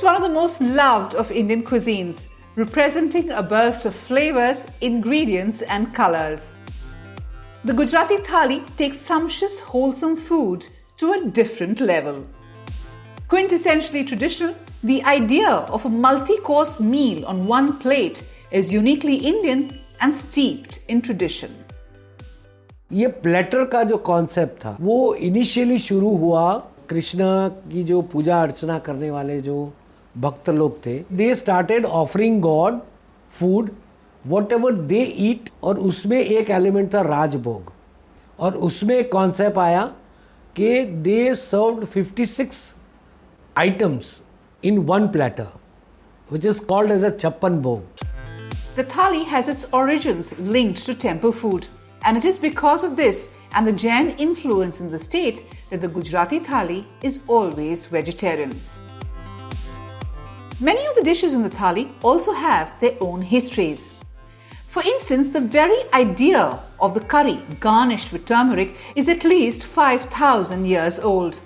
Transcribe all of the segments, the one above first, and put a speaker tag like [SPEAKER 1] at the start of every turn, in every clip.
[SPEAKER 1] one of the most loved of Indian cuisines, representing a burst of flavors, ingredients and colors. The Gujarati thali takes sumptuous, wholesome food to a different level. Quintessentially traditional, the idea of a multi-course meal on one plate is uniquely Indian and steeped in tradition.
[SPEAKER 2] ये platter का जो concept था वो initially शुरू हुआ कृष्णा की जो पूजा अर्चना करने वाले जो भक्त लोग थे, they started offering God food whatever they eat, और उसमें एक एलिमेंट था राजभोग, और उसमें एक कॉन्सेप्ट आया कि they served 56 items in one platter, which is called as a chappan bhog.
[SPEAKER 1] The thali has its origins linked to temple food, and it is because of this and the Jain influence in the state that the Gujarati thali is always vegetarian. Many of the dishes in the thali also have their own histories. For instance, the very idea of the curry garnished with turmeric is at least 5,000 years old.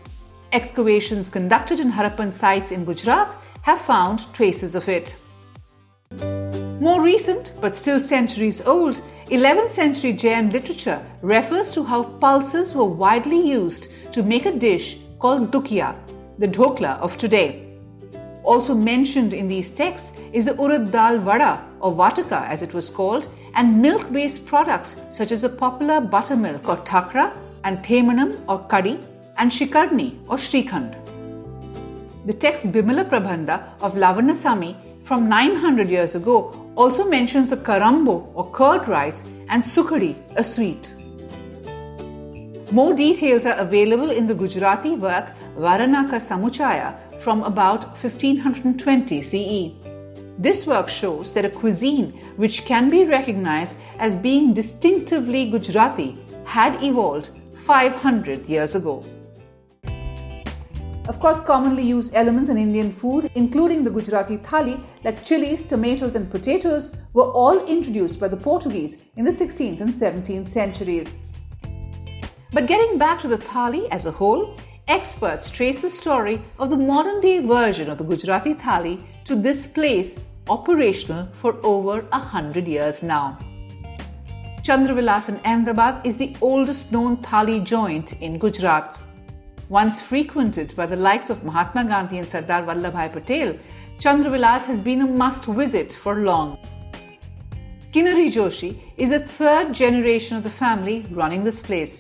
[SPEAKER 1] Excavations conducted in Harappan sites in Gujarat have found traces of it. More recent, but still centuries old, 11th century Jain literature refers to how pulses were widely used to make a dish called dukia, the dhokla of today. Also mentioned in these texts is the urad dal vada or vataka as it was called, and milk-based products such as the popular buttermilk or thakra and themanam or kaddi, and shikarni or shrikhand. The text Bimala Prabandha of Lavanasami from 900 years ago also mentions the karambo or curd rice and sukhadi, a sweet. More details are available in the Gujarati work Varanasi Samuchaya from about 1520 CE. This work shows that a cuisine which can be recognized as being distinctively Gujarati had evolved 500 years ago. Of course, commonly used elements in Indian food, including the Gujarati thali, like chilies, tomatoes and potatoes, were all introduced by the Portuguese in the 16th and 17th centuries. But getting back to the thali as a whole, experts trace the story of the modern-day version of the Gujarati thali to this place, operational for over 100 years now. Chandravilas in Ahmedabad is the oldest known thali joint in Gujarat. Once frequented by the likes of Mahatma Gandhi and Sardar Vallabhbhai Patel, Chandravilas has been a must-visit for long. Kinnari Joshi is the third generation of the family running this place,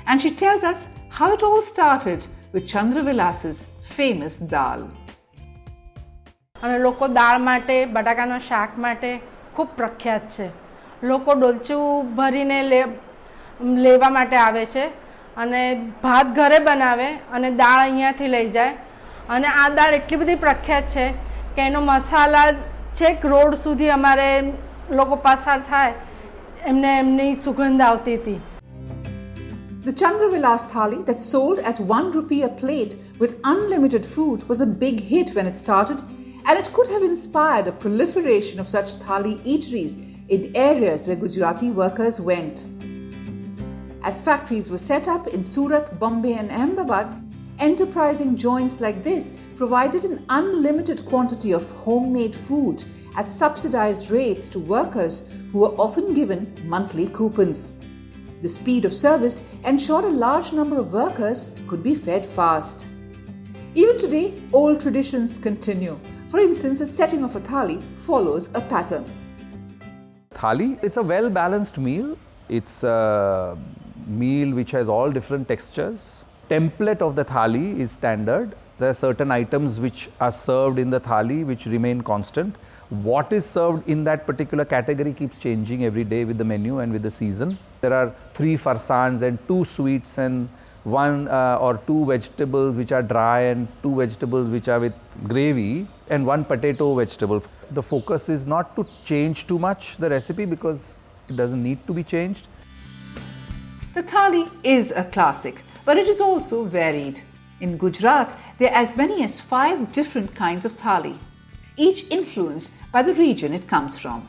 [SPEAKER 1] and she tells us how it all started with Chandravilas's famous dal.
[SPEAKER 3] અને લોકો દાળ માટે બટાકાના શાક માટે ખૂબ પ્રખ્યાત છે. લોકો ડોલચું ભરીને લેવા માટે આવે છે અને ભાત ઘરે બનાવે અને દાળ અહીંયાથી લઈ જાય, અને આ દાળ એટલી બધી પ્રખ્યાત છે કે એનો મસાલા છેક રોડ સુધી અમારે લોકો પસાર થાય એમને એમની સુગંધ આવતી હતી.
[SPEAKER 1] The Chandravilas thali that sold at 1 rupee a plate with unlimited food was a big hit when it started, and it could have inspired a proliferation of such thali eateries in areas where Gujarati workers went. As factories were set up in Surat, Bombay and Ahmedabad, enterprising joints like this provided an unlimited quantity of homemade food at subsidized rates to workers who were often given monthly coupons. The speed of service ensured a large number of workers could be fed fast. Even today, old traditions continue. For instance, the setting of a thali follows a pattern.
[SPEAKER 4] Thali, it's a well-balanced meal. It's a meal which has all different textures. Template of the thali is standard. There are certain items which are served in the thali which remain constant. What is served in that particular category keeps changing every day with the menu and with the season. There are 3 farsans and 2 sweets and 1 or 2 vegetables which are dry and 2 vegetables which are with gravy and 1 potato vegetable. The focus is not to change too much the recipe because it doesn't need to be changed.
[SPEAKER 1] The thali is a classic, but it is also varied. In Gujarat, there are as many as 5 different kinds of thali, each influenced by the region it comes from.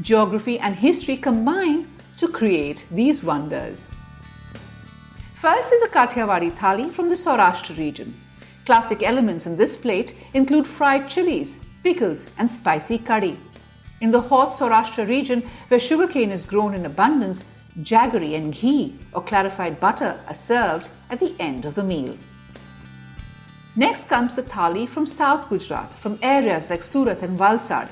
[SPEAKER 1] Geography and history combine to create these wonders. First is the Kathiawadi thali from the Saurashtra region. Classic elements in this plate include fried chilies, pickles, and spicy curry. In the hot Saurashtra region, where sugarcane is grown in abundance, jaggery and ghee or clarified butter are served at the end of the meal. Next comes the thali from South Gujarat, from areas like Surat and Valsad.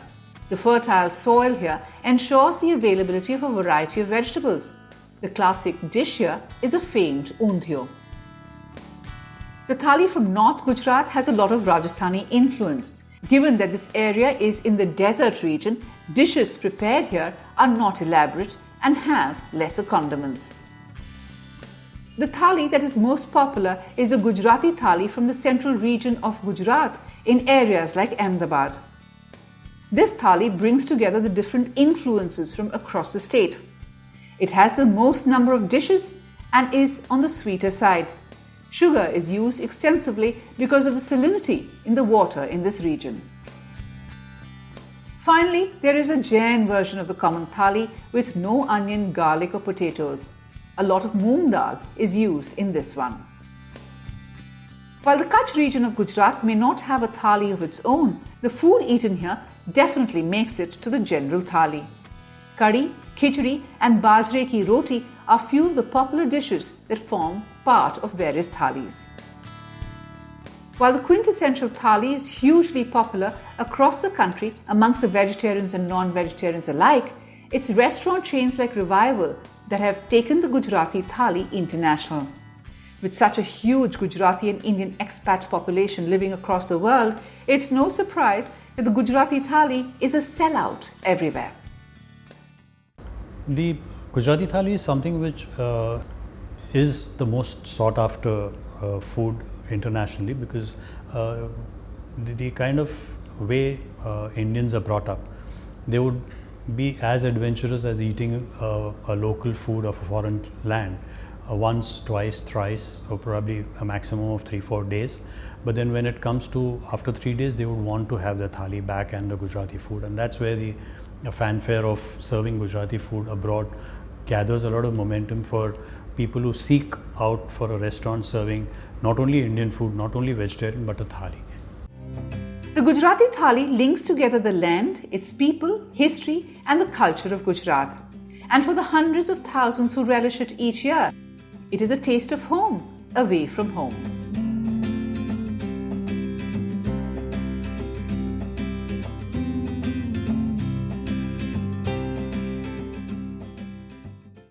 [SPEAKER 1] The fertile soil here ensures the availability of a variety of vegetables. The classic dish here is the famed undhyo. The thali from North Gujarat has a lot of Rajasthani influence. Given that this area is in the desert region, dishes prepared here are not elaborate and have lesser condiments. The thali that is most popular is the Gujarati thali from the central region of Gujarat in areas like Ahmedabad. This thali brings together the different influences from across the state. It has the most number of dishes and is on the sweeter side. Sugar is used extensively because of the salinity in the water in this region. Finally, there is a Jain version of the common thali with no onion, garlic or potatoes. A lot of moong dal is used in this one. While the Kutch region of Gujarat may not have a thali of its own, the food eaten here definitely makes it to the general thali. Curry, khichdi and bajre ki roti are few of the popular dishes that form part of various thalis. While the quintessential thali is hugely popular across the country amongst the vegetarians and non-vegetarians alike, it's restaurant chains like Revival that have taken the Gujarati thali international. With such a huge Gujarati and Indian expat population living across the world, it's no surprise that the Gujarati thali is a sellout everywhere.
[SPEAKER 5] The Gujarati thali is something which is the most sought after food internationally, because the kind of way Indians are brought up, they would be as adventurous as eating a local food of a foreign land once, twice, thrice, or probably a maximum of 3-4 days. But then when it comes to after 3 days, they would want to have the thali back and the Gujarati food, and that's where the fanfare of serving Gujarati food abroad gathers a lot of momentum for people who seek out for a restaurant serving not only Indian food, not only vegetarian, but a thali.
[SPEAKER 1] The Gujarati thali links together the land, its people, history and the culture of Gujarat. And for the hundreds of thousands who relish it each year, it is a taste of home, away from home.